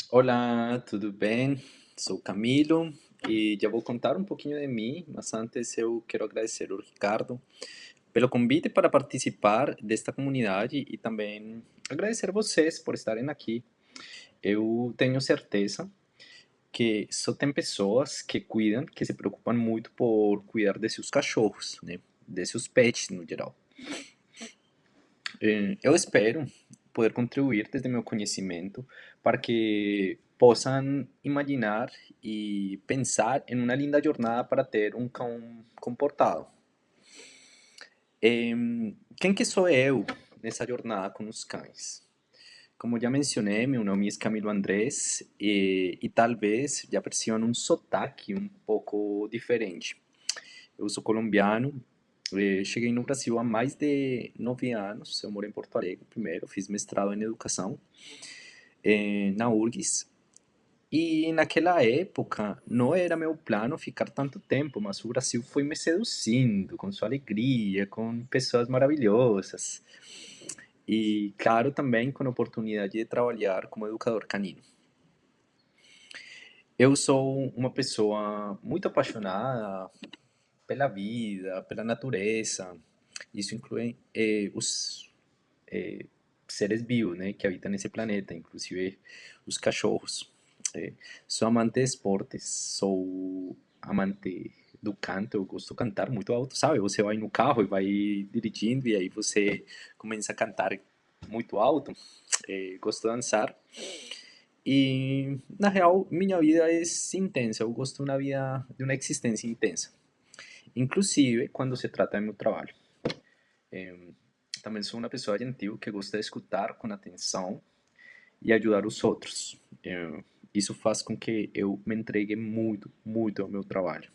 Olá, tudo bem? Sou Camilo e já vou contar um pouquinho de mim, mas antes eu quero agradecer ao Ricardo pelo convite para participar desta comunidade e também agradecer a vocês por estarem aqui. Eu tenho certeza que só tem pessoas que cuidam, que se preocupam muito por cuidar de seus cachorros, né? De seus pets no geral. Eu espero poder contribuir desde meu conhecimento para que possam imaginar e pensar em uma linda jornada para ter um cão comportado. Quem que sou eu nessa jornada com os cães? Como já mencionei, meu nome é Camilo Andrés e talvez já percebam um sotaque um pouco diferente. Eu sou colombiano, cheguei no Brasil há mais de 9 anos. Eu moro em Porto Alegre primeiro, fiz mestrado em educação na URGS. E naquela época não era meu plano ficar tanto tempo, mas o Brasil foi me seduzindo com sua alegria, com pessoas maravilhosas. E claro, também com a oportunidade de trabalhar como educador canino. Eu sou uma pessoa muito apaixonada pela vida, pela natureza. Isso inclui os seres vivos, né, que habitam nesse planeta, inclusive os cachorros. Eh, Sou amante de esportes, sou amante do canto, eu gosto de cantar muito alto, sabe? Você vai no carro e vai dirigindo e aí você começa a cantar muito alto. Gosto de dançar. E, na real, minha vida é intensa, eu gosto de uma vida, de uma existência intensa. Inclusive, quando se trata do meu trabalho. Também sou uma pessoa gentil que gosta de escutar com atenção e ajudar os outros. Isso faz com que eu me entregue muito, muito ao meu trabalho.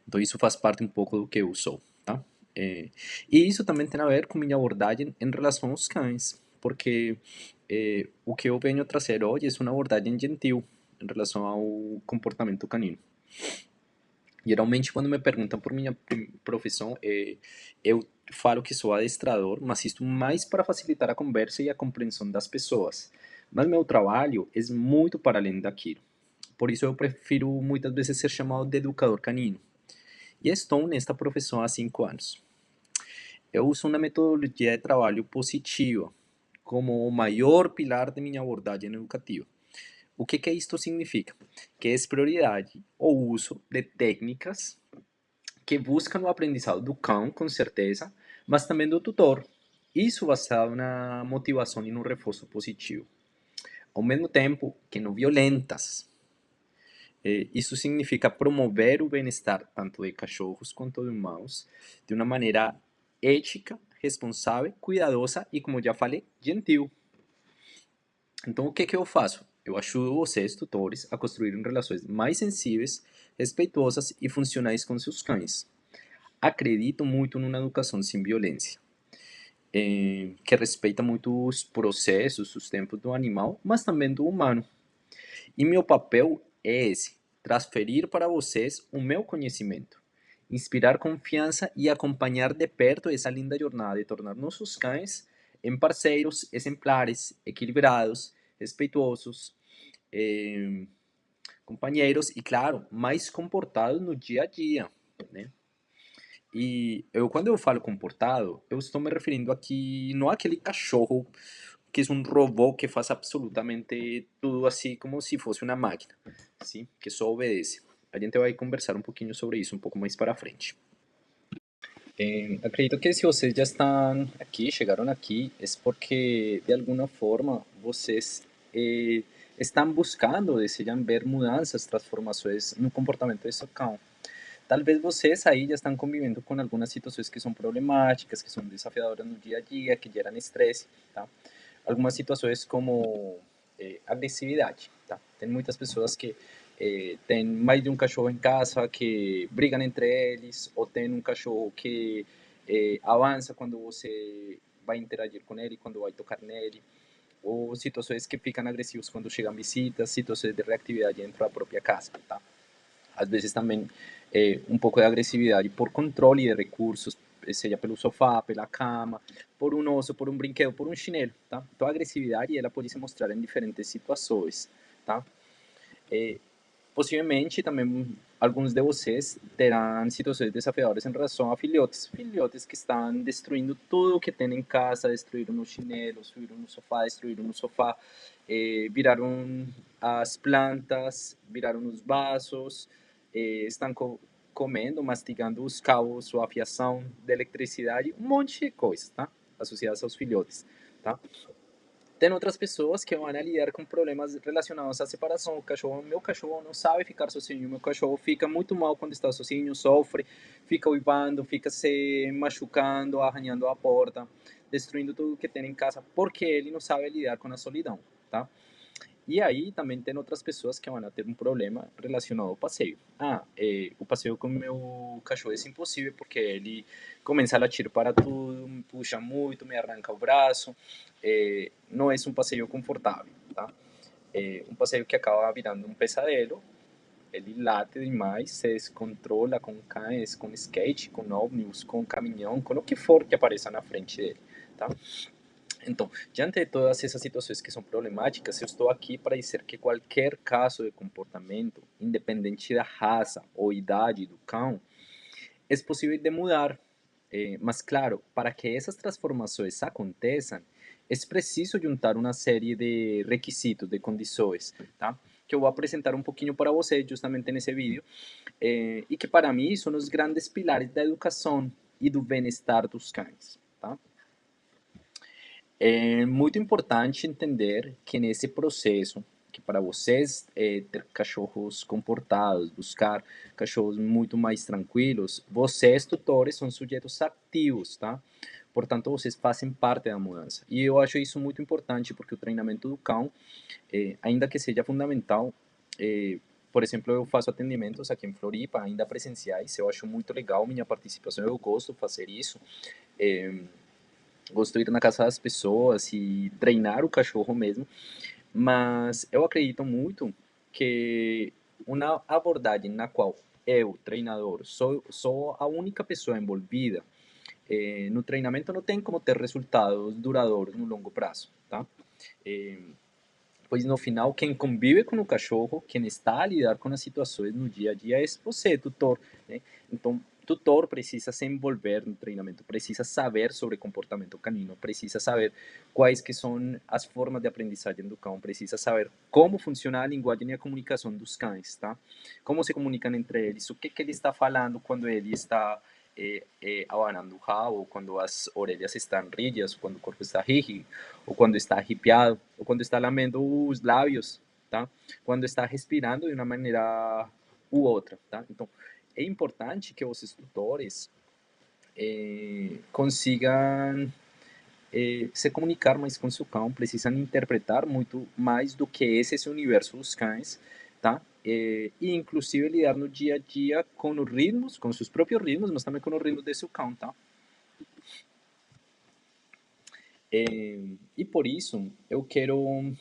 Então, isso faz parte um pouco do que eu sou, tá? E isso também tem a ver com minha abordagem em relação aos cães, porque o que eu venho a trazer hoje é uma abordagem gentil em relação ao comportamento canino. Geralmente, quando me perguntam por minha profissão, eu falo que sou adestrador, mas isto mais para facilitar a conversa e a compreensão das pessoas. Mas meu trabalho é muito para além daquilo. Por isso, eu prefiro muitas vezes ser chamado de educador canino. E estou nesta profissão há 5 anos. Eu uso uma metodologia de trabalho positiva como o maior pilar de minha abordagem educativa. O que isto significa? Que é prioridade o uso de técnicas que buscam o aprendizado do cão, com certeza, mas também do tutor. Isso baseado na motivação e no reforço positivo. Ao mesmo tempo que não violentas. Isso significa promover o bem-estar tanto de cachorros quanto de humanos de uma maneira ética, responsável, cuidadosa e, como já falei, gentil. Então, o que eu faço? Eu ajudo vocês, tutores, a construir relações mais sensíveis, respeitosas e funcionais com seus cães. Acredito muito numa educação sem violência, que respeita muito os processos, os tempos do animal, mas também do humano. E meu papel é esse: transferir para vocês o meu conhecimento, inspirar confiança e acompanhar de perto essa linda jornada de tornar nossos cães em parceiros exemplares, equilibrados, respeitosos, eh, companheiros e, claro, mais comportados no dia a dia, né? E quando eu falo comportado, eu estou me referindo aqui não àquele cachorro que é um robô que faz absolutamente tudo assim como se fosse uma máquina, sim, que só obedece. A gente vai conversar um pouquinho sobre isso um pouco mais para frente. Acredito que se vocês já estão aqui, chegaram aqui, é porque de alguma forma vocês estão buscando, desejam ver mudanças, transformações no comportamento de seu cão. Talvez vocês aí já estão convivendo com algumas situações que são problemáticas, que são desafiadoras no dia a dia, que geram estresse, tá? Algumas situações como agressividade, tá? Tem muitas pessoas que têm mais de um cachorro em casa, que brigam entre eles, ou tem um cachorro que avança quando você vai interagir com ele, quando vai tocar nele, ou situações que ficam agressivos quando chegam visitas, situações de reatividade dentro da própria casa, tá? Às vezes também um pouco de agressividade por controle de recursos, seja pelo sofá, pela cama, por um osso, por um brinquedo, por um chinelo, tá? Então a agressividade ela pode se mostrar em diferentes situações, tá? Eh, Possivelmente também alguns de vocês terão situações desafiadoras em relação a filhotes. Filhotes que estão destruindo tudo que tem em casa, destruíram os chinelos, destruíram o sofá, viraram as plantas, viraram os vasos, estão comendo, mastigando os cabos ou a fiação de eletricidade, um monte de coisas, tá? Associadas aos filhotes, tá? Tem outras pessoas que vão lidar com problemas relacionados à separação. O cachorro, meu cachorro não sabe ficar sozinho. Meu cachorro fica muito mal quando está sozinho, sofre, fica uivando, fica se machucando, arranhando a porta, destruindo tudo que tem em casa, porque ele não sabe lidar com a solidão, tá? E aí também tem outras pessoas que vão ter um problema relacionado ao passeio. O passeio com o meu cachorro é impossível porque ele começa a latir para tudo, me puxa muito, me arranca o braço. Não é um passeio confortável, tá? É um passeio que acaba virando um pesadelo. Ele late demais, se descontrola com cães, com skate, com ómnibus, com caminhão, com o que for que apareça na frente dele, tá? Então, diante de todas essas situações que são problemáticas, eu estou aqui para dizer que qualquer caso de comportamento, independente da raça ou idade do cão, é possível de mudar. Mas, claro, para que essas transformações aconteçam, é preciso juntar uma série de requisitos, de condições, tá? Que eu vou apresentar um pouquinho para vocês justamente nesse vídeo, e que para mim são os grandes pilares da educação e do bem-estar dos cães, tá? É muito importante entender que nesse processo, que para vocês ter cachorros comportados, buscar cachorros muito mais tranquilos, vocês, tutores, são sujeitos ativos, tá? Portanto, vocês fazem parte da mudança. E eu acho isso muito importante, porque o treinamento do cão, ainda que seja fundamental, por exemplo, eu faço atendimentos aqui em Floripa, ainda presenciais, eu acho muito legal minha participação, eu gosto de fazer isso. É, Gosto de ir na casa das pessoas e treinar o cachorro mesmo, mas eu acredito muito que uma abordagem na qual eu, treinador, sou a única pessoa envolvida no treinamento não tem como ter resultados duradouros no longo prazo, tá? Eh, Pois no final, quem convive com o cachorro, quem está a lidar com as situações no dia a dia é você, tutor, né? Então, tutor precisa se envolver no treinamento, precisa saber sobre comportamento canino, precisa saber quais que são as formas de aprendizagem do cão, precisa saber como funciona a linguagem e a comunicação dos cães, tá? Como se comunicam entre eles, o que ele está falando quando ele está abanando o rabo, quando as orelhas estão rígidas, quando o corpo está rígido, ou quando está arrepiado, ou quando está lamendo os lábios, tá? Quando está respirando de uma maneira ou outra, tá? Então, é importante que os tutores consigam se comunicar mais com seu cão, precisam interpretar muito mais do que esse universo dos cães, tá? E inclusive lidar no dia a dia com os ritmos, com seus próprios ritmos, mas também com os ritmos de seu cão, tá? E por isso eu quero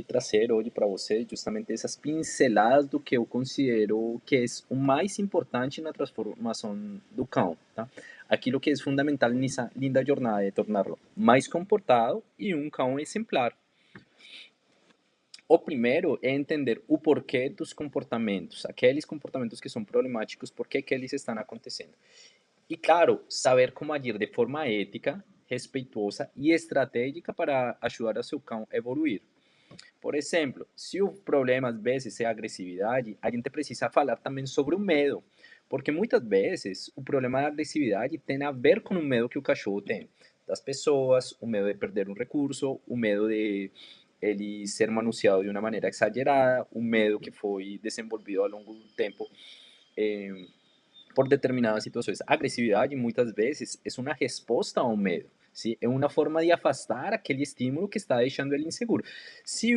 trazer hoje para você justamente essas pinceladas do que eu considero que é o mais importante na transformação do cão, tá? Aquilo que é fundamental nessa linda jornada de torná-lo mais comportado e um cão exemplar. O primeiro é entender o porquê dos comportamentos, aqueles comportamentos que são problemáticos, por que eles estão acontecendo. E, claro, saber como agir de forma ética, respeitosa e estratégica para ajudar a seu cão a evoluir. Por exemplo, se o problema às vezes é a agressividade, a gente precisa falar também sobre o medo, porque muitas vezes o problema da agressividade tem a ver com o medo que o cachorro tem das pessoas, o medo de perder um recurso, o medo de ele ser manuseado de uma maneira exagerada, o medo que foi desenvolvido ao longo do tempo eh, por determinadas situações. A agressividade muitas vezes é uma resposta ao medo. ¿Sí? É uma forma de afastar aquele estímulo que está deixando ele inseguro. Se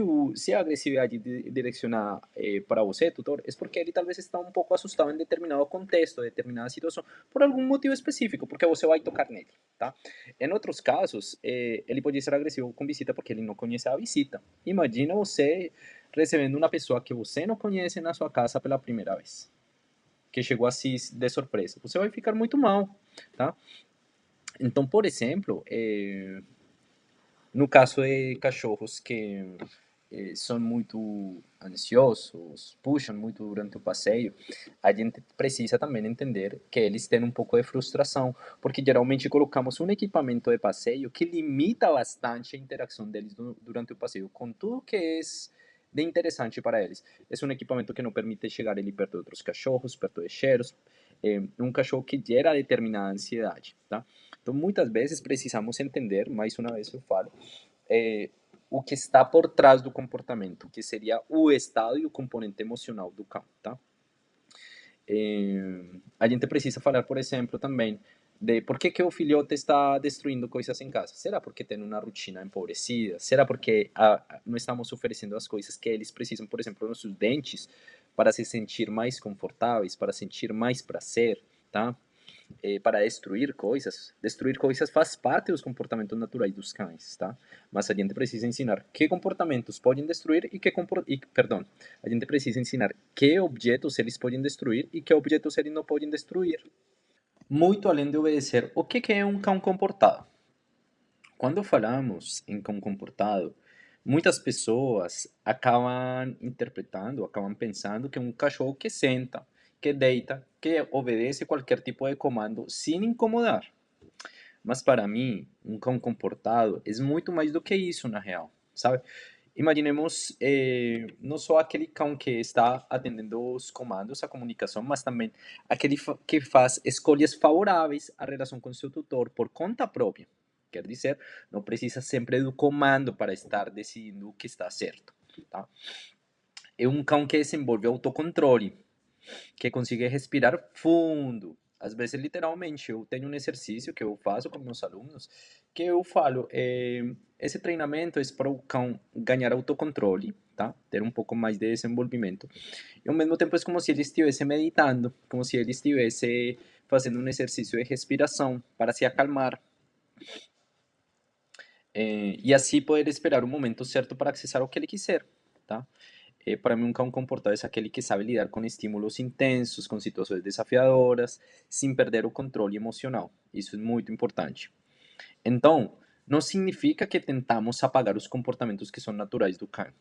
a agressividade direcionar para você, tutor, é porque ele talvez está um pouco assustado em determinado contexto, determinada situação, por algum motivo específico, porque você vai tocar nele. Tá? Em outros casos, ele pode ser agressivo com visita porque ele não conhece a visita. Imagina você recebendo uma pessoa que você não conhece na sua casa pela primeira vez, que chegou assim de surpresa. Você vai ficar muito mal, tá? Então, por exemplo, no caso de cachorros que são muito ansiosos, puxam muito durante o passeio, a gente precisa também entender que eles têm um pouco de frustração, porque geralmente colocamos um equipamento de passeio que limita bastante a interação deles durante o passeio com tudo que é de interessante para eles. É um equipamento que não permite chegar ali perto de outros cachorros, perto de cheiros, um cachorro que gera determinada ansiedade, tá? Então, muitas vezes precisamos entender, mais uma vez eu falo, é, o que está por trás do comportamento, que seria o estado e o componente emocional do cão, tá? A gente precisa falar, por exemplo, também de por que o filhote está destruindo coisas em casa. Será porque tem uma rotina empobrecida? Será porque não estamos oferecendo as coisas que eles precisam, por exemplo, nossos dentes, para se sentir mais confortáveis, para sentir mais prazer, tá? Para destruir coisas. Destruir coisas faz parte dos comportamentos naturais dos cães, tá? Mas a gente precisa ensinar que comportamentos podem destruir perdão, a gente precisa ensinar que objetos eles podem destruir e que objetos eles não podem destruir. Muito além de obedecer, o que é um cão comportado? Quando falamos em cão comportado, muitas pessoas acabam interpretando, acabam pensando que é um cachorro que senta, que deita, que obedece qualquer tipo de comando sem incomodar. Mas para mim, um cão comportado é muito mais do que isso, na real, sabe? Imaginemos não só aquele cão que está atendendo os comandos, a comunicação, mas também aquele que faz escolhas favoráveis à relação com seu tutor por conta própria. Quer dizer, não precisa sempre do comando para estar decidindo o que está certo. Tá? É um cão que desenvolve autocontrole, que consegue respirar fundo. Às vezes, literalmente, eu tenho um exercício que eu faço com meus alunos, que eu falo, esse treinamento é para o cão ganhar autocontrole, tá? Ter um pouco mais de desenvolvimento. E ao mesmo tempo é como se ele estivesse meditando, como se ele estivesse fazendo um exercício de respiração para se acalmar. E assim poder esperar o momento certo para acessar o que ele quiser, tá? Para mim, um cão comportado é aquele que sabe lidar com estímulos intensos, com situações desafiadoras, sem perder o controle emocional. Isso é muito importante. Então, não significa que tentamos apagar os comportamentos que são naturais do cão.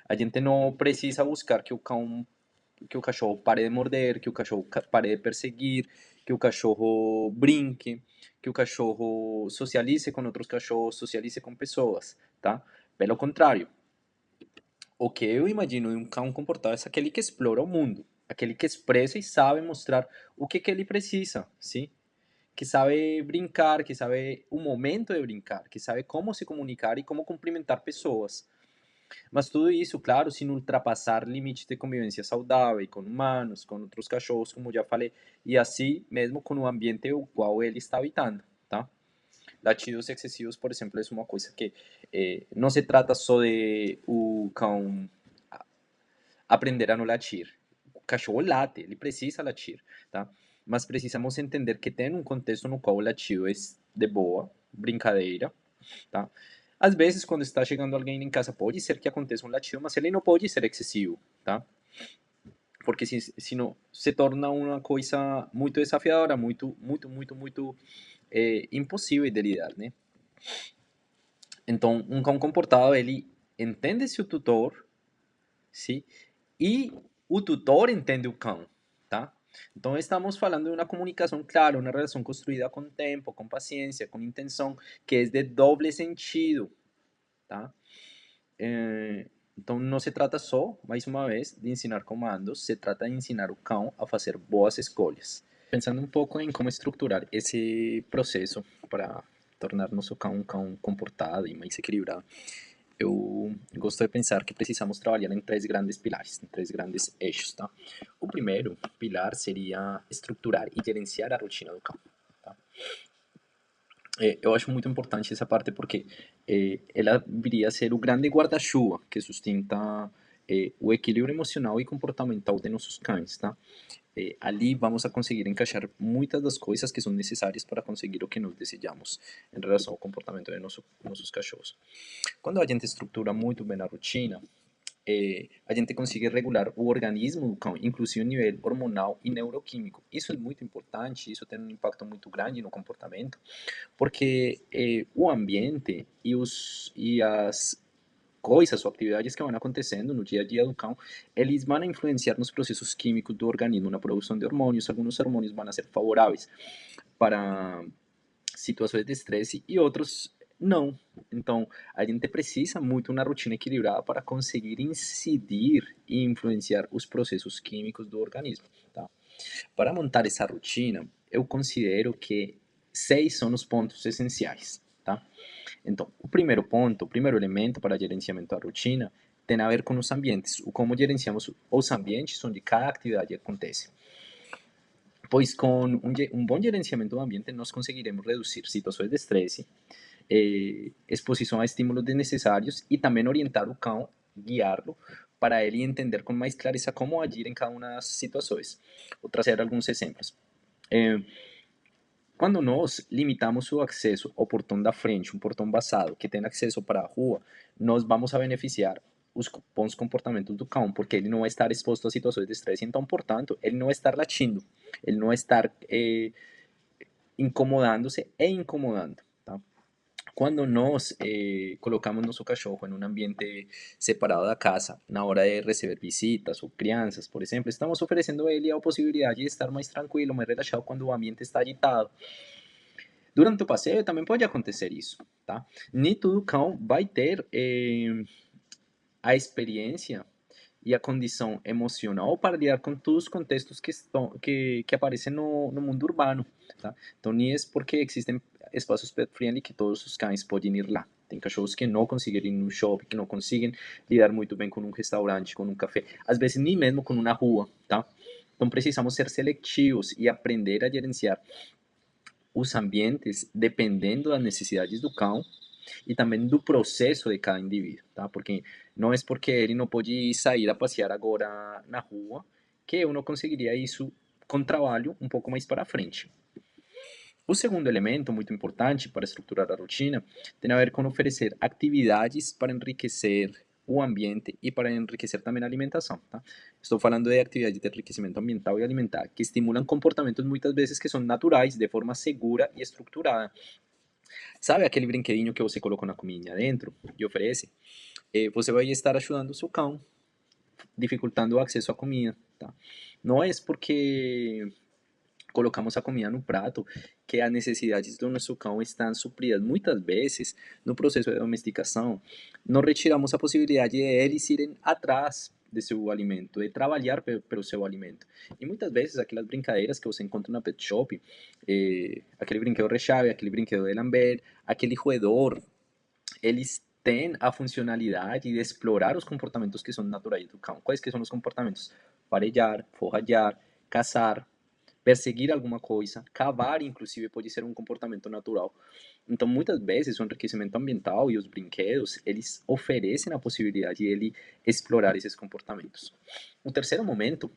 A gente não precisa buscar que o cachorro pare de morder, que o cachorro pare de perseguir, que o cachorro brinque, que o cachorro socialize com outros cachorros, socialize com pessoas, tá? Pelo contrário, o que eu imagino de um cão comportado é aquele que explora o mundo, aquele que expressa e sabe mostrar o que ele precisa, sim? Que sabe brincar, que sabe o momento de brincar, que sabe como se comunicar e como cumprimentar pessoas. Mas tudo isso, claro, sem ultrapassar limites de convivência saudável com humanos, com outros cachorros, como já falei, e assim mesmo com o ambiente o qual ele está habitando, tá? Latidos excessivos, por exemplo, é uma coisa que não se trata só de o cão aprender a não latir. O cachorro late, ele precisa latir, tá? Mas precisamos entender que tem um contexto no qual o latido é de boa, brincadeira, tá? Às vezes, quando está chegando alguém em casa, pode ser que aconteça um latido, mas ele não pode ser excessivo, tá? Porque senão se torna uma coisa muito desafiadora, muito impossível de lidar, né? Então, um cão comportado, ele entende seu tutor, sim? E o tutor entende o cão, tá? Então, estamos falando de uma comunicação clara, uma relação construída com tempo, com paciência, com intenção, que é de doble sentido, tá? Então, não se trata só, mais uma vez, de ensinar comandos, se trata de ensinar o cão a fazer boas escolhas. Pensando um pouco em como estruturar esse processo para tornar nosso cão um cão comportado e mais equilibrado, eu gosto de pensar que precisamos trabalhar em três grandes pilares, em três grandes eixos, tá? O primeiro pilar seria estruturar e gerenciar a rotina do cão, tá? Eu acho muito importante essa parte porque ela viria a ser o grande guarda-chuva que sustenta o equilíbrio emocional e comportamental de nossos cães, tá? Ali vamos a conseguir encaixar muitas das coisas que são necessárias para conseguir o que nós desejamos em relação ao comportamento de nossos cachorros. Quando a gente estrutura muito bem a rotina, a gente consegue regular o organismo do cão, inclusive o nível hormonal e neuroquímico. Isso é muito importante, isso tem um impacto muito grande no comportamento, porque o ambiente e as coisas ou atividades que vão acontecendo no dia a dia do cão, eles vão influenciar nos processos químicos do organismo, na produção de hormônios. Alguns hormônios vão ser favoráveis para situações de estresse e outros não. Então, a gente precisa muito uma rotina equilibrada para conseguir incidir e influenciar os processos químicos do organismo. Tá? Para montar essa rotina, eu considero que 6 são os pontos essenciais. Tá? Então, o primeiro ponto, o primeiro elemento para gerenciamento da rotina tem a ver com os ambientes, o como gerenciamos os ambientes onde cada atividade acontece. Pois com um bom gerenciamento do ambiente, nós conseguiremos reduzir situações de estresse, exposição a estímulos desnecessários e também orientar o cão, guiá-lo, para ele entender com mais clareza como agir em cada uma das situações. Vou trazer alguns exemplos. Eh, Quando nós limitamos o acesso ao portão da frente, um portão vazado que tem acesso para a rua, nós vamos a beneficiar os bons comportamentos do cão, porque ele não vai estar exposto a situações de estresse, então, portanto, ele não vai estar latindo, ele não vai estar incomodando-se e incomodando. Tá? Quando nós colocamos nosso cachorro em um ambiente separado da casa, na hora de receber visitas ou crianças, por exemplo, estamos oferecendo a ele a possibilidade de estar mais tranquilo, mais relaxado quando o ambiente está agitado. Durante o passeio também pode acontecer isso, tá? Nem todo cão vai ter a experiência e a condição emocional para lidar com todos os contextos que aparecem no mundo urbano, tá? Então, nem é porque existem espaços pet friendly que todos os cães podem ir lá. Tem cachorros que não conseguem ir no shopping, que não conseguem lidar muito bem com um restaurante, com um café, às vezes nem mesmo com uma rua, tá? Então, precisamos ser seletivos e aprender a gerenciar os ambientes dependendo das necessidades do cão e também do processo de cada indivíduo, tá? Porque não é porque ele não pode sair a passear agora na rua que eu não conseguiria isso com trabalho um pouco mais para frente. O segundo elemento muito importante para estruturar a rotina tem a ver com oferecer atividades para enriquecer o ambiente e para enriquecer também a alimentação. Tá? Estou falando de atividades de enriquecimento ambiental e alimentar que estimulam comportamentos muitas vezes que são naturais, de forma segura e estruturada. Sabe aquele brinquedinho que você colocou na comidinha dentro e oferece? Você vai estar ajudando o seu cão, dificultando o acesso à comida. Tá? Não é porque colocamos a comida no prato que as necessidades do nosso cão estão supridas. Muitas vezes, no processo de domesticação, nós retiramos a possibilidade de eles irem atrás de seu alimento, de trabalhar pelo seu alimento. E muitas vezes aquelas brincadeiras que você encontra na pet shop, aquele brinquedo rechave, aquele brinquedo de lamber, aquele roedor, eles têm a funcionalidade de explorar os comportamentos que são naturais do cão. Quais que são os comportamentos? Farejar, forragear, caçar, perseguir alguma coisa, cavar, inclusive, pode ser um comportamento natural. Então, muitas vezes, o enriquecimento ambiental e os brinquedos, eles oferecem a possibilidade de ele explorar esses comportamentos. O terceiro momento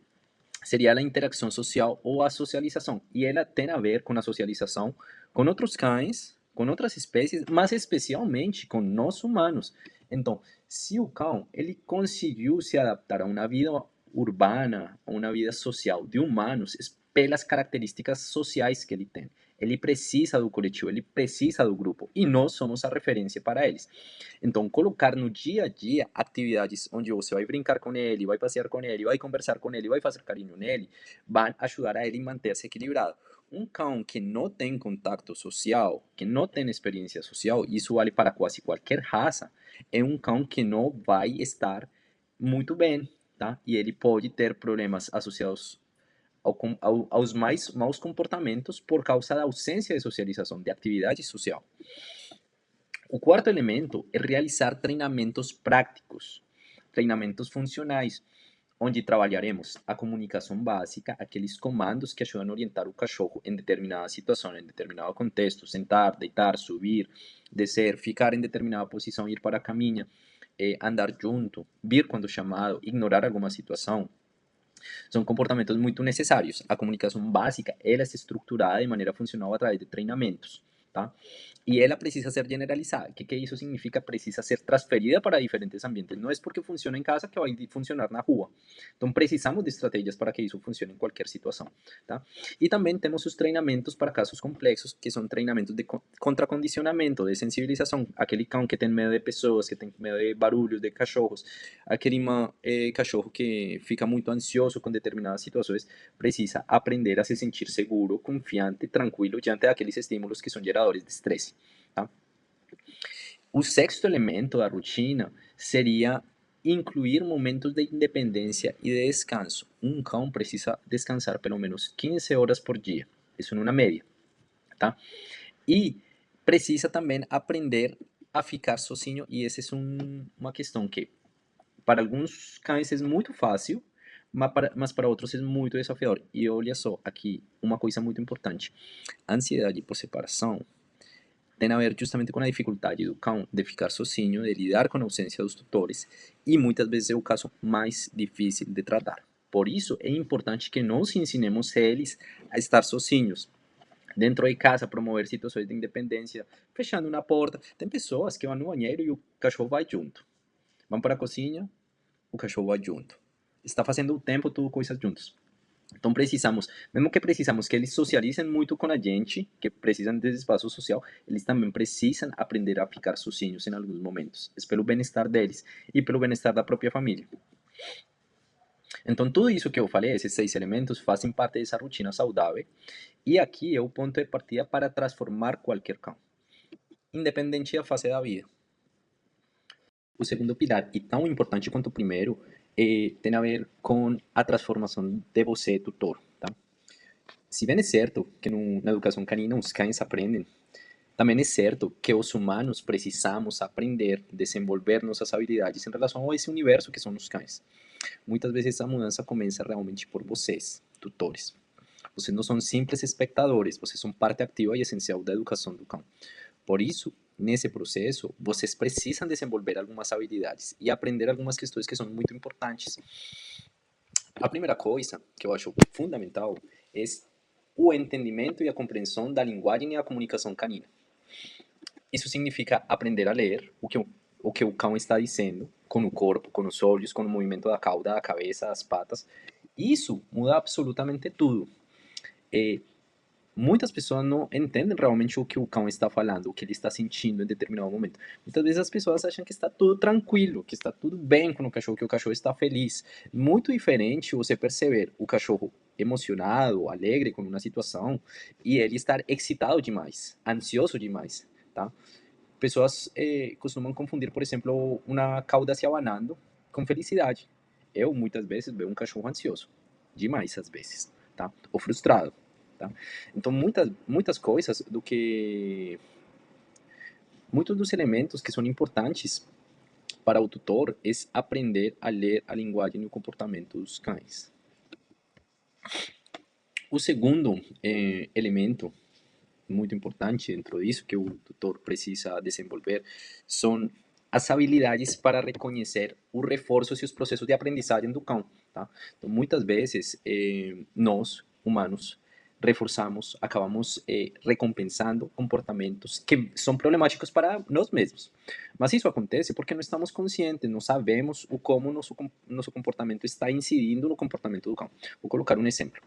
seria a interação social ou a socialização. E ela tem a ver com a socialização com outros cães, com outras espécies, mas especialmente com nós humanos. Então, se o cão ele conseguiu se adaptar a uma vida urbana, a uma vida social de humanos, pelas características sociais que ele tem. Ele precisa do coletivo, ele precisa do grupo e nós somos a referência para eles. Então, colocar no dia a dia atividades onde você vai brincar com ele, vai passear com ele, vai conversar com ele, vai fazer carinho nele, vai ajudar a ele a manter-se equilibrado. Um cão que não tem contato social, que não tem experiência social, isso vale para quase qualquer raça, é um cão que não vai estar muito bem, tá? E ele pode ter problemas associados aos mais maus comportamentos por causa da ausência de socialização, de atividade social. O quarto elemento é realizar treinamentos práticos, treinamentos funcionais, onde trabalharemos a comunicação básica, aqueles comandos que ajudam a orientar o cachorro em determinada situação, em determinado contexto, sentar, deitar, subir, descer, ficar em determinada posição, ir para a caminha, andar junto, vir quando chamado, ignorar alguma situação. São comportamentos muito necessários. A comunicação básica, ela é estruturada de maneira funcional através de treinamentos. tá? E ela precisa ser generalizada. O que isso significa? Precisa ser transferida para diferentes ambientes. Não é porque funciona em casa que vai funcionar na rua. Então, precisamos de estratégias para que isso funcione em qualquer situação. Tá? E também temos os treinamentos para casos complexos, que são treinamentos de contracondicionamento, de sensibilização. Aquele cão que tem medo de pessoas, que tem medo de barulhos, de cachorros. Aquele cachorro que fica muito ansioso com determinadas situações, precisa aprender a se sentir seguro, confiante, tranquilo diante daqueles estímulos que são geradores de estresse. Tá? O sexto elemento da rotina seria incluir momentos de independência e de descanso. Um cão precisa descansar pelo menos 15 horas por dia, isso numa média, tá? E precisa também aprender a ficar sozinho, e essa é uma questão que para alguns cães é muito fácil, mas para outros é muito desafiador. E olha só, aqui uma coisa muito importante: a ansiedade por separação tem a ver justamente com a dificuldade do cão de ficar sozinho, de lidar com a ausência dos tutores, e muitas vezes é o caso mais difícil de tratar. Por isso, é importante que nós ensinemos eles a estar sozinhos, dentro de casa, promover situações de independência, fechando uma porta. Tem pessoas que vão no banheiro e o cachorro vai junto. Vão para a cozinha, o cachorro vai junto. Está fazendo o tempo tudo coisas juntos. Então precisamos, mesmo que precisamos que eles socializem muito com a gente, que precisam desse espaço social, eles também precisam aprender a ficar sozinhos em alguns momentos. É pelo bem-estar deles e pelo bem-estar da própria família. Então tudo isso que eu falei, esses 6 elementos, fazem parte dessa rotina saudável. E aqui é o ponto de partida para transformar qualquer cão, independente da fase da vida. O segundo pilar, e tão importante quanto o primeiro, tem a ver com a transformação de você, tutor. Tá? Se bem é certo que na educação canina os cães aprendem, também é certo que os humanos precisamos aprender, desenvolver nossas habilidades em relação a esse universo que são os cães. Muitas vezes a mudança começa realmente por vocês, tutores. Vocês não são simples espectadores, vocês são parte ativa e essencial da educação do cão. Por isso, nesse processo, vocês precisam desenvolver algumas habilidades e aprender algumas questões que são muito importantes. A primeira coisa que eu acho fundamental é o entendimento e a compreensão da linguagem e a comunicação canina. Isso significa aprender a ler o que o cão está dizendo, com o corpo, com os olhos, com o movimento da cauda, da cabeça, das patas. Isso muda absolutamente tudo. Muitas pessoas não entendem realmente o que o cão está falando, o que ele está sentindo em determinado momento. Muitas vezes as pessoas acham que está tudo tranquilo, que está tudo bem com o cachorro, que o cachorro está feliz. Muito diferente você perceber o cachorro emocionado, alegre com uma situação, e ele estar excitado demais, ansioso demais, tá? Pessoas costumam confundir, por exemplo, uma cauda se abanando com felicidade. Eu, muitas vezes, vejo um cachorro ansioso, demais às vezes, tá? Ou frustrado. Tá? Então, muitas coisas muitos dos elementos que são importantes para o tutor é aprender a ler a linguagem e o comportamento dos cães. O segundo elemento muito importante dentro disso que o tutor precisa desenvolver são as habilidades para reconhecer os reforços e os processos de aprendizagem do cão. Tá? Então, muitas vezes, nós, humanos, reforçamos, acabamos recompensando comportamentos que são problemáticos para nós mesmos. Mas isso acontece porque não estamos conscientes, não sabemos o como nosso comportamento está incidindo no comportamento do cão. Vou colocar um exemplo.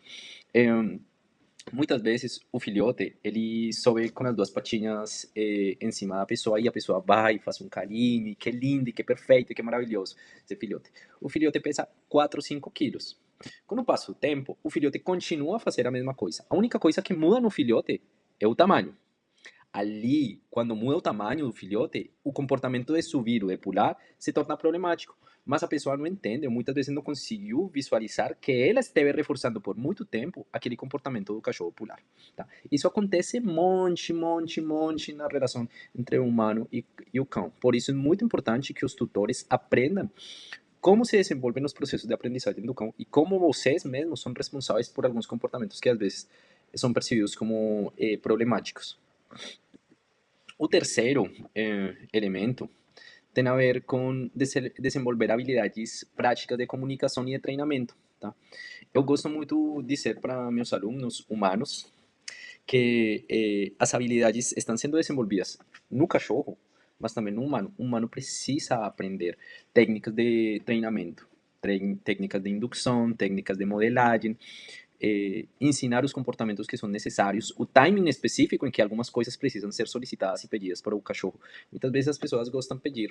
Muitas vezes o filhote ele sobe com as duas patinhas em cima da pessoa e a pessoa vai e faz um carinho, e que lindo, e que perfeito, e que maravilhoso esse filhote. O filhote pesa 4 ou 5 quilos. Com o passo do tempo, o filhote continua a fazer a mesma coisa. A única coisa que muda no filhote é o tamanho. Ali, quando muda o tamanho do filhote, o comportamento de subir ou de pular se torna problemático. Mas a pessoa não entende, ou muitas vezes não conseguiu visualizar que ela esteve reforçando por muito tempo aquele comportamento do cachorro pular. Tá? Isso acontece monte na relação entre o humano e o cão. Por isso é muito importante que os tutores aprendam como se desenvolvem os processos de aprendizagem do cão e como vocês mesmos são responsáveis por alguns comportamentos que às vezes são percebidos como problemáticos. O terceiro elemento tem a ver com desenvolver habilidades práticas de comunicação e de treinamento. Tá? Eu gosto muito de dizer para meus alunos humanos que as habilidades estão sendo desenvolvidas no cachorro, mas também no humano. O humano precisa aprender técnicas de treinamento, técnicas de indução, técnicas de modelagem, ensinar os comportamentos que são necessários, o timing específico em que algumas coisas precisam ser solicitadas e pedidas para o cachorro. Muitas vezes as pessoas gostam de pedir,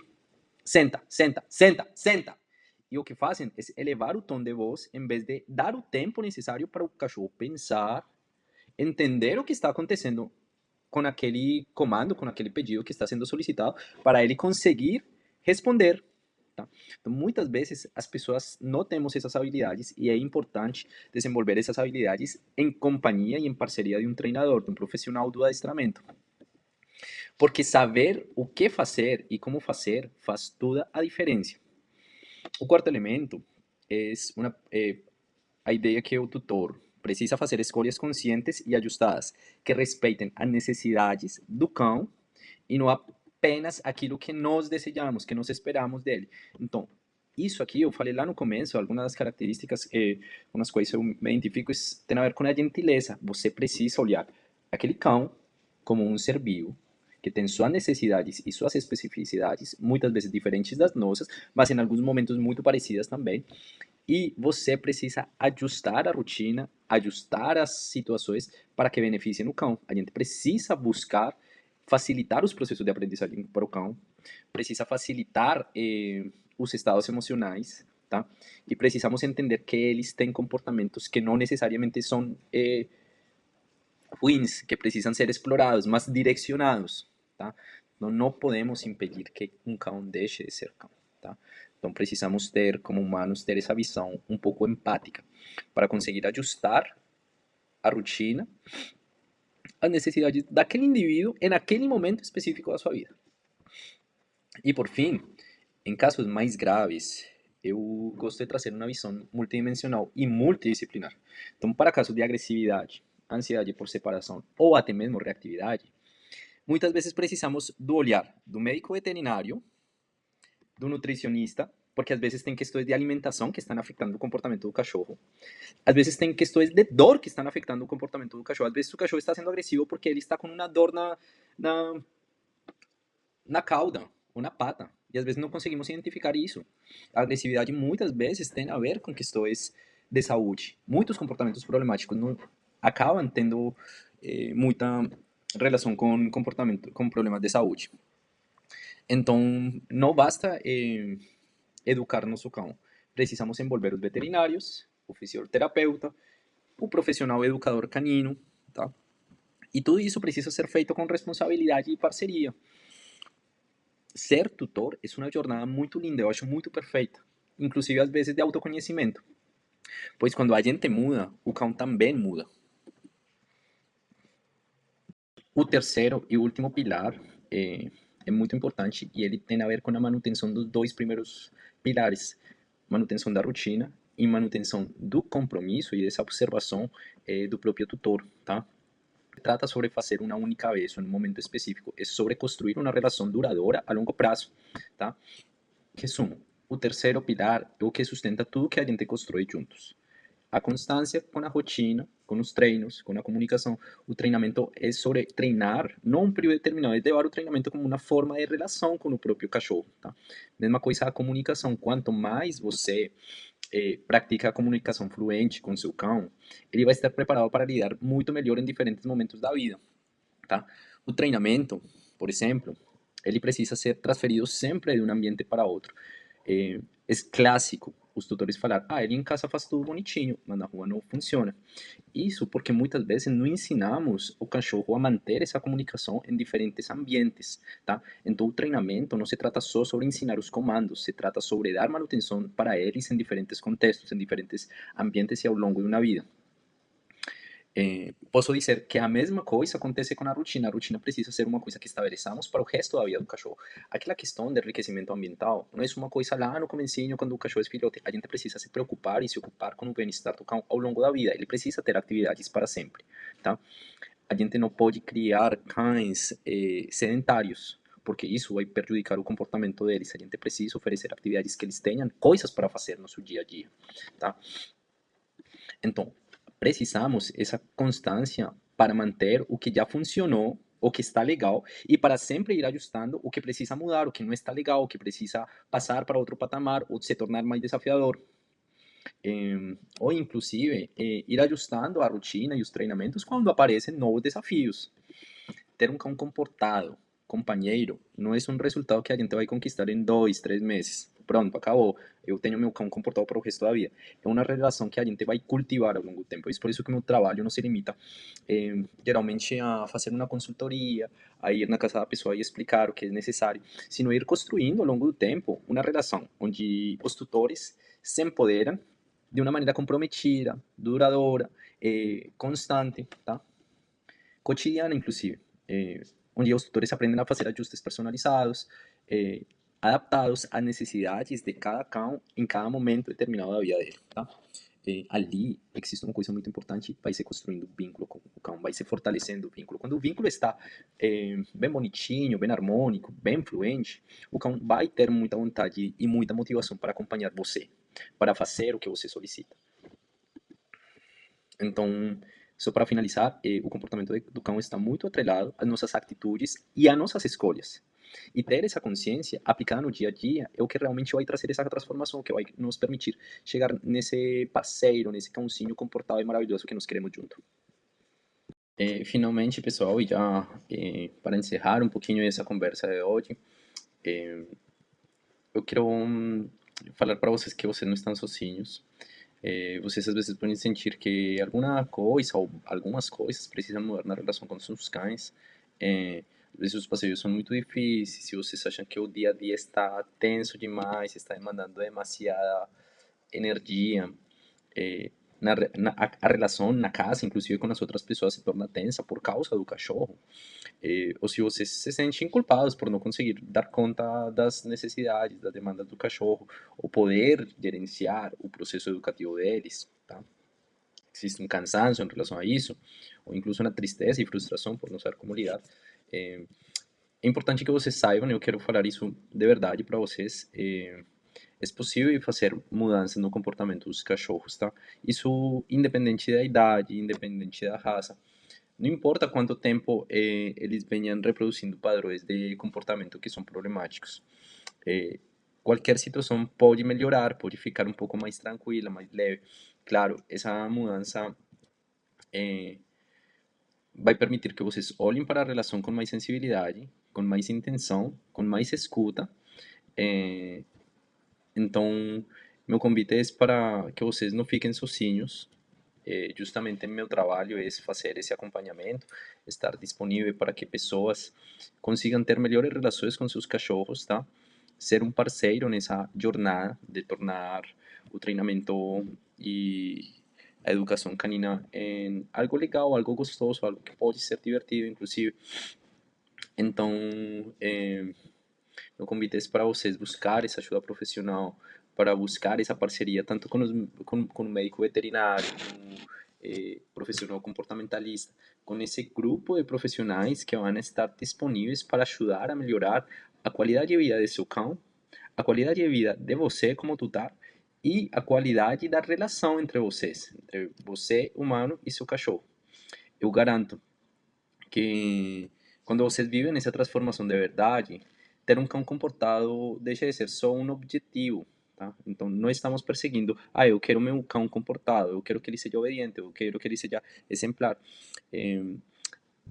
senta, senta, senta, senta. E o que fazem é elevar o tom de voz em vez de dar o tempo necessário para o cachorro pensar, entender o que está acontecendo com aquele comando, com aquele pedido que está sendo solicitado, para ele conseguir responder. Tá? Então, muitas vezes as pessoas não temos essas habilidades e é importante desenvolver essas habilidades em companhia e em parceria de um treinador, de um profissional do adestramento. Porque saber o que fazer e como fazer faz toda a diferença. O quarto elemento é a ideia que o tutor precisa fazer escolhas conscientes e ajustadas que respeitem as necessidades do cão e não apenas aquilo que nós desejamos, que nós esperamos dele. Então, isso aqui, eu falei lá no começo, algumas das características, umas coisas que eu me identifico, tem a ver com a gentileza. Você precisa olhar aquele cão como um ser vivo, que tem suas necessidades e suas especificidades, muitas vezes diferentes das nossas, mas em alguns momentos muito parecidas também. E você precisa ajustar a rotina, ajustar as situações para que beneficiem o cão. A gente precisa buscar facilitar os processos de aprendizagem para o cão, precisa facilitar os estados emocionais, tá? E precisamos entender que eles têm comportamentos que não necessariamente são ruins, que precisam ser explorados, mas direcionados, tá? Não podemos impedir que um cão deixe de ser cão, tá? Então precisamos ter, como humanos, ter essa visão um pouco empática para conseguir ajustar a rotina às necessidades daquele indivíduo em aquele momento específico da sua vida. E por fim, em casos mais graves, eu gosto de trazer uma visão multidimensional e multidisciplinar. Então, para casos de agressividade, ansiedade por separação ou até mesmo reatividade, muitas vezes precisamos do olhar do médico veterinário, do nutricionista, porque às vezes tem questões de alimentação que estão afetando o comportamento do cachorro. Às vezes tem questões de dor que estão afetando o comportamento do cachorro. Às vezes o cachorro está sendo agressivo porque ele está com uma dor na, na cauda ou na pata. E às vezes não conseguimos identificar isso. A agressividade muitas vezes tem a ver com questões de saúde. Muitos comportamentos problemáticos não acabam tendo muita relação com comportamento, com problemas de saúde. Então, não basta educar nosso cão. Precisamos envolver os veterinários, o fisioterapeuta, o profissional educador canino, tá? E tudo isso precisa ser feito com responsabilidade e parceria. Ser tutor é uma jornada muito linda, eu acho muito perfeita, inclusive às vezes de autoconhecimento, pois quando a gente muda, o cão também muda. O terceiro e último pilar é muito importante e ele tem a ver com a manutenção dos dois primeiros pilares, manutenção da rotina e manutenção do compromisso e dessa observação do próprio tutor, tá? Trata sobre fazer uma única vez, em um momento específico, é sobre construir uma relação duradoura a longo prazo, tá? Resumo, o terceiro pilar é o que sustenta tudo que a gente constrói juntos. A constância com a rotina, com os treinos, com a comunicação. O treinamento é sobre treinar, não um período determinado, é levar o treinamento como uma forma de relação com o próprio cachorro, tá? Mesma coisa a comunicação, quanto mais você pratica a comunicação fluente com seu cão, ele vai estar preparado para lidar muito melhor em diferentes momentos da vida, tá? O treinamento, por exemplo, ele precisa ser transferido sempre de um ambiente para outro. É clássico os tutores falar, ele em casa faz tudo bonitinho, mas na rua não funciona. Isso porque muitas vezes não ensinamos o cachorro a manter essa comunicação em diferentes ambientes, tá? Então o treinamento não se trata só sobre ensinar os comandos, se trata sobre dar manutenção para eles em diferentes contextos, em diferentes ambientes e ao longo de uma vida. Posso dizer que a mesma coisa acontece com a rotina. A rotina precisa ser uma coisa que estabeleçamos para o resto da vida do cachorro. Aquela questão de enriquecimento ambiental não é uma coisa lá no comecinho, quando o cachorro é filhote. A gente precisa se preocupar e se ocupar com o bem-estar do cão ao longo da vida. Ele precisa ter atividades para sempre, tá? A gente não pode criar cães sedentários, porque isso vai prejudicar o comportamento deles. A gente precisa oferecer atividades que eles tenham coisas para fazer no seu dia a dia, tá? Então, precisamos essa constância para manter o que já funcionou, o que está legal, e para sempre ir ajustando o que precisa mudar, o que não está legal, o que precisa passar para outro patamar ou se tornar mais desafiador. Ou inclusive ir ajustando a rotina e os treinamentos quando aparecem novos desafios. Ter um cão comportado, companheiro, não é um resultado que a gente vai conquistar em 2, 3 meses. Pronto, acabou. Eu tenho meu cão comportado para o resto da vida. É uma relação que a gente vai cultivar ao longo do tempo. É por isso que meu trabalho não se limita geralmente a fazer uma consultoria, a ir na casa da pessoa e explicar o que é necessário, sino ir construindo ao longo do tempo uma relação onde os tutores se empoderam de uma maneira comprometida, duradoura, constante, tá? Cotidiana, inclusive, onde os tutores aprendem a fazer ajustes personalizados, adaptados às necessidades de cada cão em cada momento determinado da vida dele, tá? Ali existe uma coisa muito importante, vai se construindo vínculo com o cão, vai se fortalecendo o vínculo. Quando o vínculo está bem bonitinho, bem harmônico, bem fluente, o cão vai ter muita vontade e muita motivação para acompanhar você, para fazer o que você solicita. Então, só para finalizar, o comportamento do cão está muito atrelado às nossas atitudes e às nossas escolhas. E ter essa consciência aplicada no dia a dia é o que realmente vai trazer essa transformação, que vai nos permitir chegar nesse parceiro, nesse cãozinho comportado e maravilhoso que nós queremos junto. Finalmente, pessoal, e já para encerrar um pouquinho essa conversa de hoje, eu quero falar para vocês que vocês não estão sozinhos. Vocês às vezes podem sentir que alguma coisa ou algumas coisas precisam mudar na relação com seus cães. Às vezes os passeios são muito difíceis, se vocês acham que o dia a dia está tenso demais, está demandando demasiada energia, a relação na casa, inclusive com as outras pessoas, se torna tensa por causa do cachorro. Ou se vocês se sentem culpados por não conseguir dar conta das necessidades, da demanda do cachorro, ou poder gerenciar o processo educativo deles, tá? Existe um cansaço em relação a isso, ou incluso uma tristeza e frustração por não saber como lidar. É importante que vocês saibam, eu quero falar isso de verdade para vocês, é possível fazer mudanças no comportamento dos cachorros, tá? Isso independente da idade, independente da raça. Não importa quanto tempo eles venham reproduzindo padrões de comportamento que são problemáticos. Qualquer situação pode melhorar, pode ficar um pouco mais tranquila, mais leve. Claro, essa mudança vai permitir que vocês olhem para a relação com mais sensibilidade, com mais intenção, com mais escuta. Então, meu convite é para que vocês não fiquem sozinhos. Justamente meu trabalho é fazer esse acompanhamento, estar disponível para que pessoas consigam ter melhores relações com seus cachorros, tá? Ser um parceiro nessa jornada de tornar o treinamento e a educação canina em algo legal, algo gostoso, algo que pode ser divertido, inclusive. Então, meu convite é para vocês buscar essa ajuda profissional, para buscar essa parceria tanto com o médico veterinário, com profissional comportamentalista, com esse grupo de profissionais que vão estar disponíveis para ajudar a melhorar a qualidade de vida de seu cão, a qualidade de vida de você como tutor e a qualidade da relação entre vocês, entre você, humano, e seu cachorro. Eu garanto que quando vocês vivem essa transformação de verdade, ter um cão comportado deixa de ser só um objetivo, tá? Então, não estamos perseguindo, eu quero meu cão comportado, eu quero que ele seja obediente, eu quero que ele seja exemplar.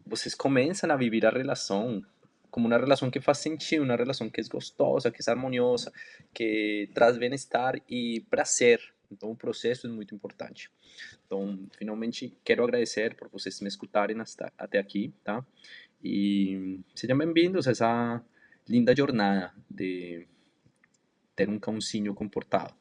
Vocês começam a viver a relação como uma relação que faz sentido, uma relação que é gostosa, que é harmoniosa, que traz bem-estar e prazer. Então, o processo é muito importante. Então, finalmente, quero agradecer por vocês me escutarem até aqui, tá? E sejam bem-vindos a essa linda jornada de ter um cãozinho comportado.